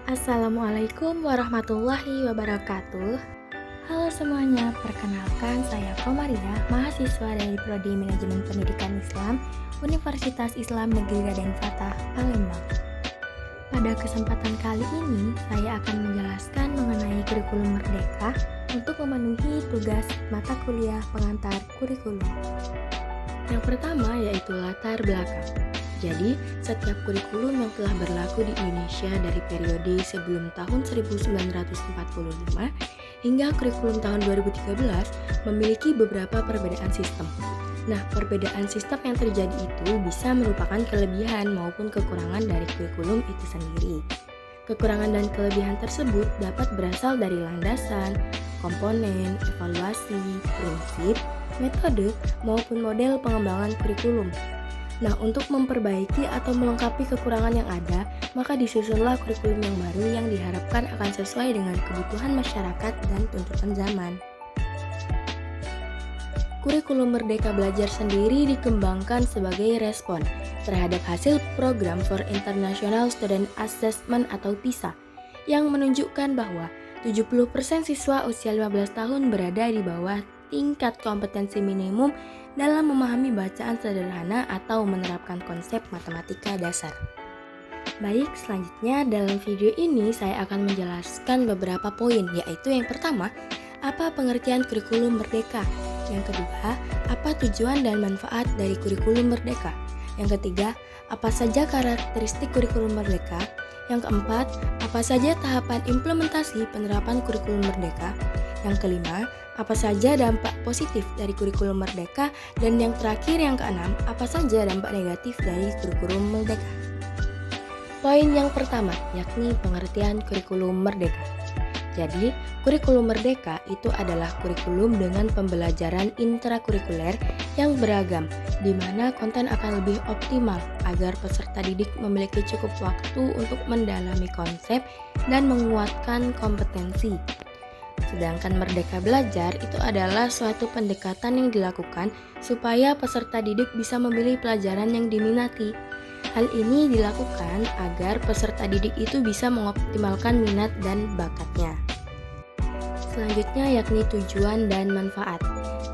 Assalamualaikum warahmatullahi wabarakatuh. Halo semuanya, perkenalkan saya Komaria, mahasiswa dari Prodi Manajemen Pendidikan Islam, Universitas Islam Negeri Raden Fatah, Palembang. Pada kesempatan kali ini, saya akan menjelaskan mengenai kurikulum Merdeka untuk memenuhi tugas mata kuliah pengantar kurikulum. Yang pertama yaitu latar belakang. Jadi, setiap kurikulum yang telah berlaku di Indonesia dari periode sebelum tahun 1945 hingga kurikulum tahun 2013 memiliki beberapa perbedaan sistem. Nah, perbedaan sistem yang terjadi itu bisa merupakan kelebihan maupun kekurangan dari kurikulum itu sendiri. Kekurangan dan kelebihan tersebut dapat berasal dari landasan, komponen, evaluasi, prinsip, metode, maupun model pengembangan kurikulum. Nah, untuk memperbaiki atau melengkapi kekurangan yang ada, maka disusunlah kurikulum yang baru yang diharapkan akan sesuai dengan kebutuhan masyarakat dan tuntutan zaman. Kurikulum Merdeka Belajar sendiri dikembangkan sebagai respon terhadap hasil Program for International Student Assessment atau PISA yang menunjukkan bahwa 70% siswa usia 15 tahun berada di bawah tingkat kompetensi minimum dalam memahami bacaan sederhana atau menerapkan konsep matematika dasar. Baik, selanjutnya dalam video ini saya akan menjelaskan beberapa poin, yaitu yang pertama, apa pengertian kurikulum merdeka? Yang kedua, apa tujuan dan manfaat dari kurikulum merdeka? Yang ketiga, apa saja karakteristik kurikulum merdeka? Yang keempat, apa saja tahapan implementasi penerapan kurikulum merdeka? Yang kelima, apa saja dampak positif dari kurikulum merdeka? Dan yang terakhir, yang keenam, apa saja dampak negatif dari kurikulum merdeka? Poin yang pertama, yakni pengertian kurikulum merdeka. Jadi, kurikulum merdeka itu adalah kurikulum dengan pembelajaran intrakurikuler yang beragam, di mana konten akan lebih optimal agar peserta didik memiliki cukup waktu untuk mendalami konsep dan menguatkan kompetensi. Sedangkan Merdeka Belajar itu adalah suatu pendekatan yang dilakukan supaya peserta didik bisa memilih pelajaran yang diminati. Hal ini dilakukan agar peserta didik itu bisa mengoptimalkan minat dan bakatnya. Selanjutnya yakni tujuan dan manfaat.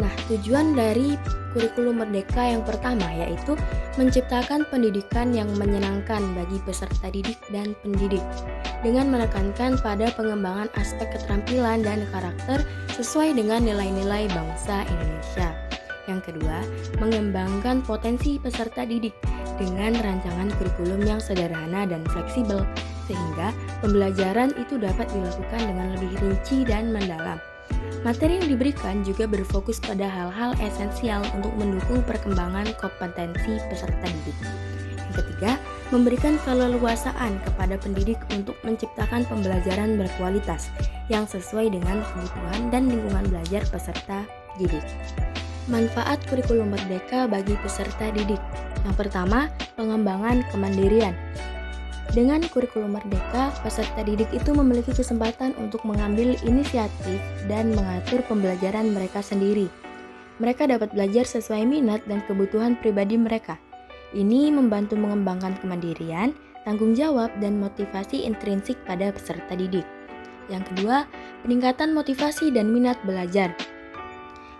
Nah, tujuan dari kurikulum merdeka yang pertama yaitu menciptakan pendidikan yang menyenangkan bagi peserta didik dan pendidik dengan menekankan pada pengembangan aspek keterampilan dan karakter sesuai dengan nilai-nilai bangsa Indonesia. Yang kedua, mengembangkan potensi peserta didik dengan rancangan kurikulum yang sederhana dan fleksibel sehingga pembelajaran itu dapat dilakukan dengan lebih rinci dan mendalam. Materi yang diberikan juga berfokus pada hal-hal esensial untuk mendukung perkembangan kompetensi peserta didik. Yang ketiga, memberikan keleluasaan kepada pendidik untuk menciptakan pembelajaran berkualitas yang sesuai dengan kebutuhan dan lingkungan belajar peserta didik. Manfaat kurikulum merdeka bagi peserta didik. Yang pertama, pengembangan kemandirian. Dengan kurikulum merdeka, peserta didik itu memiliki kesempatan untuk mengambil inisiatif dan mengatur pembelajaran mereka sendiri. Mereka dapat belajar sesuai minat dan kebutuhan pribadi mereka. Ini membantu mengembangkan kemandirian, tanggung jawab, dan motivasi intrinsik pada peserta didik. Yang kedua, peningkatan motivasi dan minat belajar.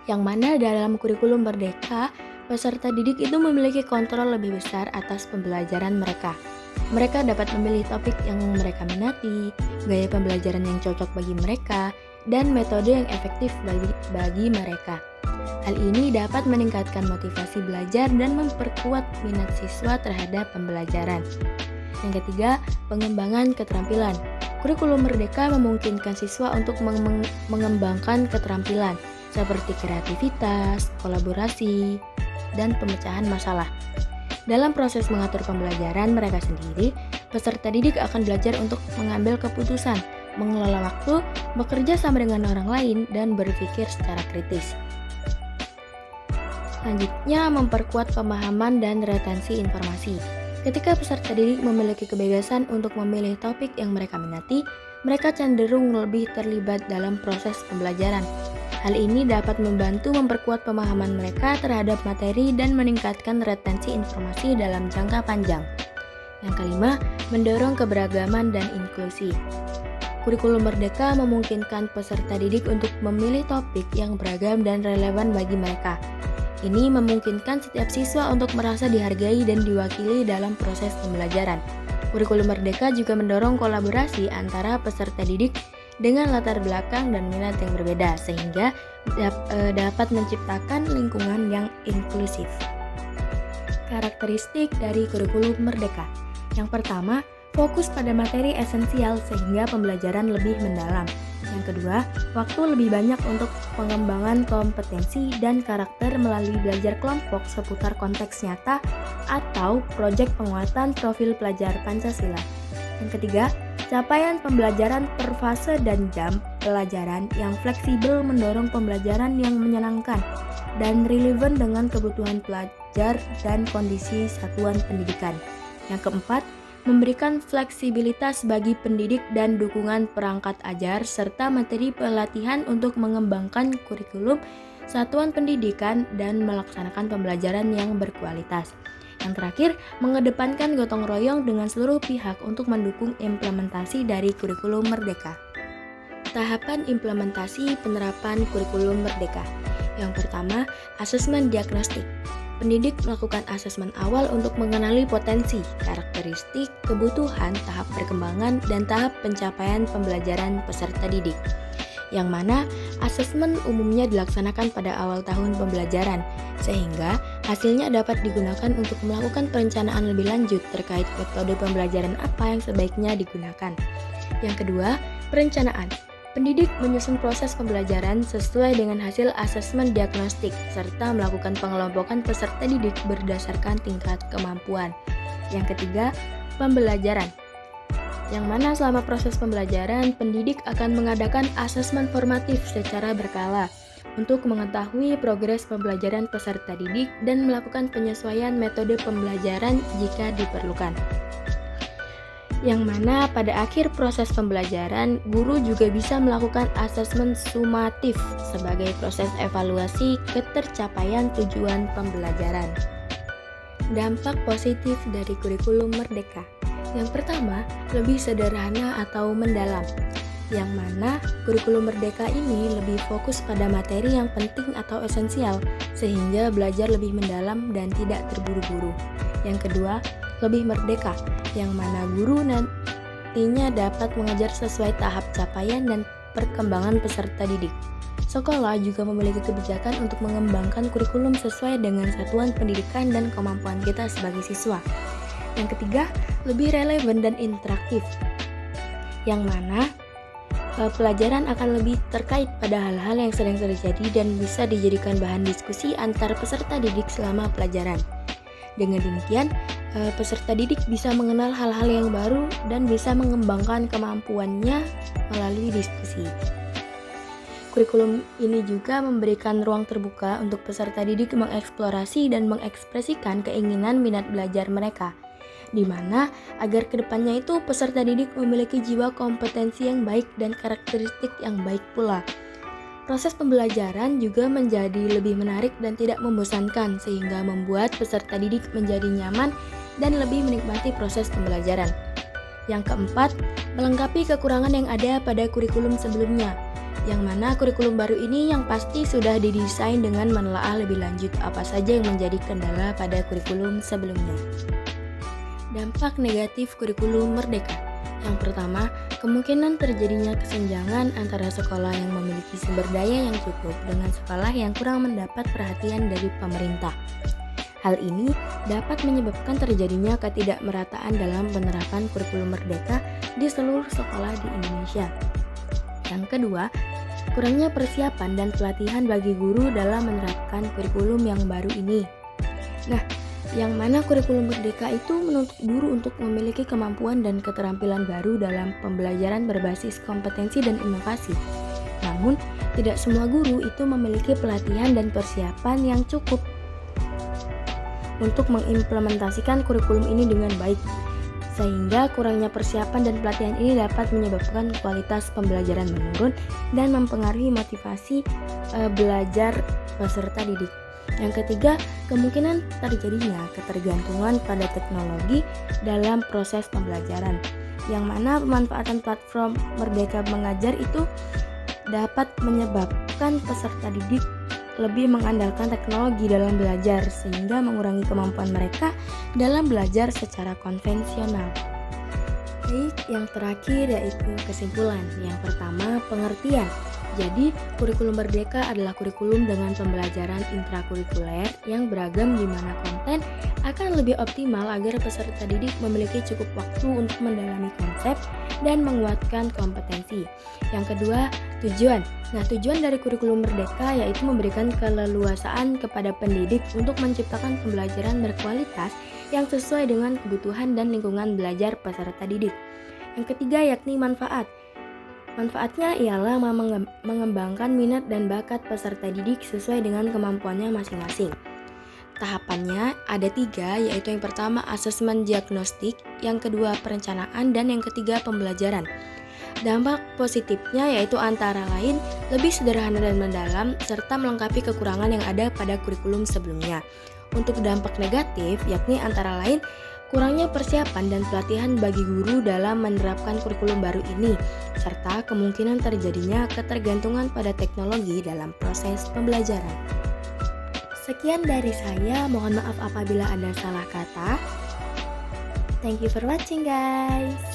Yang mana dalam kurikulum merdeka, peserta didik itu memiliki kontrol lebih besar atas pembelajaran mereka. Mereka dapat memilih topik yang mereka minati, gaya pembelajaran yang cocok bagi mereka, dan metode yang efektif bagi mereka. Hal ini dapat meningkatkan motivasi belajar dan memperkuat minat siswa terhadap pembelajaran. Yang ketiga, pengembangan keterampilan. Kurikulum merdeka memungkinkan siswa untuk mengembangkan keterampilan seperti kreativitas, kolaborasi, dan pemecahan masalah. Dalam proses mengatur pembelajaran mereka sendiri, peserta didik akan belajar untuk mengambil keputusan, mengelola waktu, bekerja sama dengan orang lain, dan berpikir secara kritis. Selanjutnya, memperkuat pemahaman dan retensi informasi. Ketika peserta didik memiliki kebebasan untuk memilih topik yang mereka minati, mereka cenderung lebih terlibat dalam proses pembelajaran. Hal ini dapat membantu memperkuat pemahaman mereka terhadap materi dan meningkatkan retensi informasi dalam jangka panjang. Yang kelima, mendorong keberagaman dan inklusi. Kurikulum Merdeka memungkinkan peserta didik untuk memilih topik yang beragam dan relevan bagi mereka. Ini memungkinkan setiap siswa untuk merasa dihargai dan diwakili dalam proses pembelajaran. Kurikulum Merdeka juga mendorong kolaborasi antara peserta didik dengan latar belakang dan minat yang berbeda, sehingga dapat menciptakan lingkungan yang inklusif. Karakteristik dari kurikulum Merdeka. Yang pertama, fokus pada materi esensial sehingga pembelajaran lebih mendalam. Yang kedua, waktu lebih banyak untuk pengembangan kompetensi dan karakter melalui belajar kelompok seputar konteks nyata atau proyek penguatan profil pelajar Pancasila. Yang ketiga, capaian pembelajaran per fase dan jam pelajaran yang fleksibel mendorong pembelajaran yang menyenangkan dan relevan dengan kebutuhan pelajar dan kondisi satuan pendidikan. Yang keempat, memberikan fleksibilitas bagi pendidik dan dukungan perangkat ajar serta materi pelatihan untuk mengembangkan kurikulum satuan pendidikan dan melaksanakan pembelajaran yang berkualitas. Yang terakhir, mengedepankan gotong royong dengan seluruh pihak untuk mendukung implementasi dari kurikulum Merdeka. Tahapan implementasi penerapan kurikulum Merdeka. Yang pertama, asesmen diagnostik. Pendidik melakukan asesmen awal untuk mengenali potensi, karakteristik, kebutuhan, tahap perkembangan, dan tahap pencapaian pembelajaran peserta didik. Yang mana asesmen umumnya dilaksanakan pada awal tahun pembelajaran, sehingga hasilnya dapat digunakan untuk melakukan perencanaan lebih lanjut terkait metode pembelajaran apa yang sebaiknya digunakan. Yang kedua, perencanaan. Pendidik menyusun proses pembelajaran sesuai dengan hasil asesmen diagnostik serta melakukan pengelompokan peserta didik berdasarkan tingkat kemampuan. Yang ketiga, pembelajaran. Yang mana selama proses pembelajaran, pendidik akan mengadakan asesmen formatif secara berkala untuk mengetahui progres pembelajaran peserta didik dan melakukan penyesuaian metode pembelajaran jika diperlukan. Yang mana pada akhir proses pembelajaran, guru juga bisa melakukan asesmen sumatif sebagai proses evaluasi ketercapaian tujuan pembelajaran. Dampak positif dari kurikulum Merdeka. Yang pertama, lebih sederhana atau mendalam. Yang mana kurikulum Merdeka ini lebih fokus pada materi yang penting atau esensial, sehingga belajar lebih mendalam dan tidak terburu-buru. Yang kedua, lebih merdeka, yang mana guru nantinya dapat mengajar sesuai tahap capaian dan perkembangan peserta didik. Sekolah juga memiliki kebijakan untuk mengembangkan kurikulum sesuai dengan satuan pendidikan dan kemampuan kita sebagai siswa. Yang ketiga, lebih relevan dan interaktif, yang mana pelajaran akan lebih terkait pada hal-hal yang sedang terjadi dan bisa dijadikan bahan diskusi antar peserta didik selama pelajaran. Dengan demikian, peserta didik bisa mengenal hal-hal yang baru dan bisa mengembangkan kemampuannya melalui diskusi. Kurikulum ini juga memberikan ruang terbuka untuk peserta didik mengeksplorasi dan mengekspresikan keinginan minat belajar mereka, di mana agar kedepannya itu peserta didik memiliki jiwa kompetensi yang baik dan karakteristik yang baik pula. Proses pembelajaran juga menjadi lebih menarik dan tidak membosankan sehingga membuat peserta didik menjadi nyaman dan lebih menikmati proses pembelajaran. Yang keempat, melengkapi kekurangan yang ada pada kurikulum sebelumnya, yang mana kurikulum baru ini yang pasti sudah didesain dengan menelaah lebih lanjut apa saja yang menjadi kendala pada kurikulum sebelumnya. Dampak negatif kurikulum Merdeka. Yang pertama, kemungkinan terjadinya kesenjangan antara sekolah yang memiliki sumber daya yang cukup dengan sekolah yang kurang mendapat perhatian dari pemerintah. Hal ini dapat menyebabkan terjadinya ketidakmerataan dalam penerapan kurikulum Merdeka di seluruh sekolah di Indonesia. Yang kedua, kurangnya persiapan dan pelatihan bagi guru dalam menerapkan kurikulum yang baru ini. Nah, yang mana kurikulum Merdeka itu menuntut guru untuk memiliki kemampuan dan keterampilan baru dalam pembelajaran berbasis kompetensi dan inovasi. Namun, tidak semua guru itu memiliki pelatihan dan persiapan yang cukup untuk mengimplementasikan kurikulum ini dengan baik, sehingga kurangnya persiapan dan pelatihan ini dapat menyebabkan kualitas pembelajaran menurun dan mempengaruhi motivasi belajar peserta didik. Yang ketiga, kemungkinan terjadinya ketergantungan pada teknologi dalam proses pembelajaran, yang mana pemanfaatan platform Merdeka Mengajar itu dapat menyebabkan peserta didik lebih mengandalkan teknologi dalam belajar sehingga mengurangi kemampuan mereka dalam belajar secara konvensional. Baik, yang terakhir yaitu kesimpulan. Yang pertama, pengertian. Jadi, kurikulum Merdeka adalah kurikulum dengan pembelajaran intrakurikuler yang beragam di mana konten akan lebih optimal agar peserta didik memiliki cukup waktu untuk mendalami konsep dan menguatkan kompetensi. Yang kedua, tujuan. Nah, tujuan dari kurikulum Merdeka yaitu memberikan keleluasaan kepada pendidik untuk menciptakan pembelajaran berkualitas yang sesuai dengan kebutuhan dan lingkungan belajar peserta didik. Yang ketiga, yakni manfaat. Manfaatnya ialah mengembangkan minat dan bakat peserta didik sesuai dengan kemampuannya masing-masing. Tahapannya ada 3, yaitu yang pertama asesmen diagnostik, yang kedua perencanaan, dan yang ketiga pembelajaran. Dampak positifnya yaitu antara lain lebih sederhana dan mendalam serta melengkapi kekurangan yang ada pada kurikulum sebelumnya. Untuk dampak negatif yakni antara lain kurangnya persiapan dan pelatihan bagi guru dalam menerapkan kurikulum baru ini, serta kemungkinan terjadinya ketergantungan pada teknologi dalam proses pembelajaran. Sekian dari saya, mohon maaf apabila ada salah kata. Thank you for watching guys.